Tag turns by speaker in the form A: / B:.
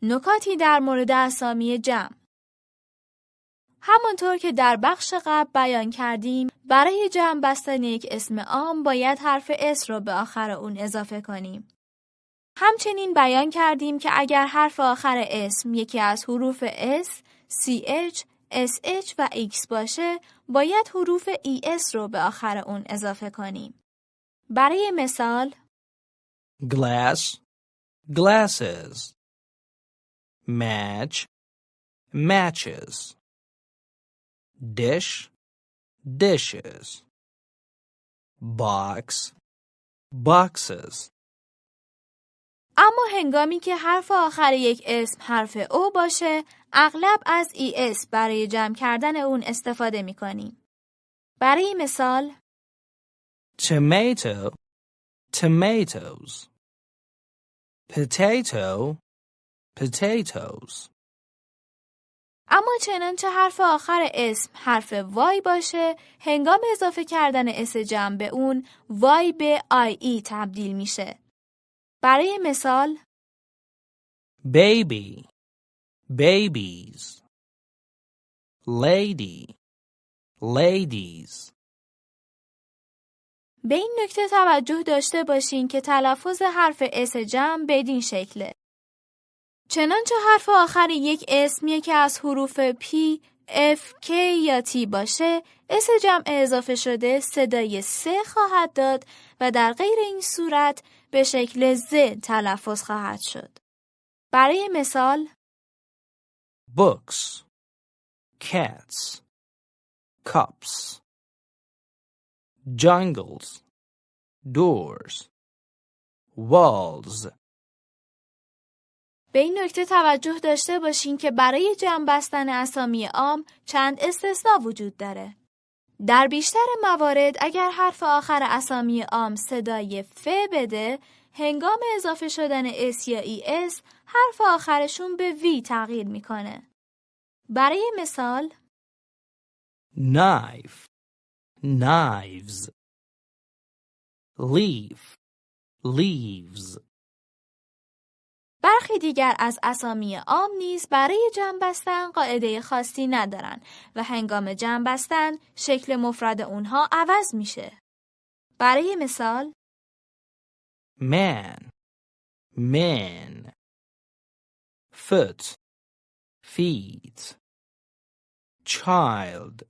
A: نکاتی در مورد اسامی جمع. همانطور که در بخش قبل بیان کردیم، برای جمع بستن یک اسم عام باید حرف اس را به آخر اون اضافه کنیم. همچنین بیان کردیم که اگر حرف آخر اسم یکی از حروف S، CH، SH و X باشه، باید حروف ES رو به آخر اون اضافه کنیم. برای مثال
B: glass, glasses. Match, matches. Dish, dishes. Box, boxes.
A: اما هنگامی که حرف آخر یک اسم حرف O باشه، اغلب از ES برای جمع کردن اون استفاده می کنیم. برای مثال
B: tomato, tomatoes. Potato, potatoes.
A: اما چنانچه حرف آخر اسم حرف وای باشه، هنگام اضافه کردن اس جمع به اون وای به IE تبدیل میشه. برای مثال
B: baby, babies. Lady, ladies.
A: به این نکته توجه داشته باشین که تلفظ حرف اس جمع بدین شکله. چنانچه حرف آخر یک اسم یکی از حروف P، F، K یا T باشه، اس جمع اضافه شده صدای س خواهد داد و در غیر این صورت به شکل ز تلفظ خواهد شد. برای مثال
B: books, cats, cups. Jungles, doors, walls.
A: به این نکته توجه داشته باشین که برای جمع بستن اسامی عام چند استثناء وجود داره. در بیشتر موارد اگر حرف آخر اسامی عام صدای ف بده، هنگام اضافه شدن اس یا ای اس حرف آخرشون به وی تغییر میکنه. برای مثال
B: Knife, knives. Leaf, leaves.
A: برخی دیگر از اسامی عام نیز برای جمع بستن قاعده خاصی ندارن و هنگام جمع بستن شکل مفرد اونها عوض میشه. برای مثال
B: man, men. Foot, feet. Child,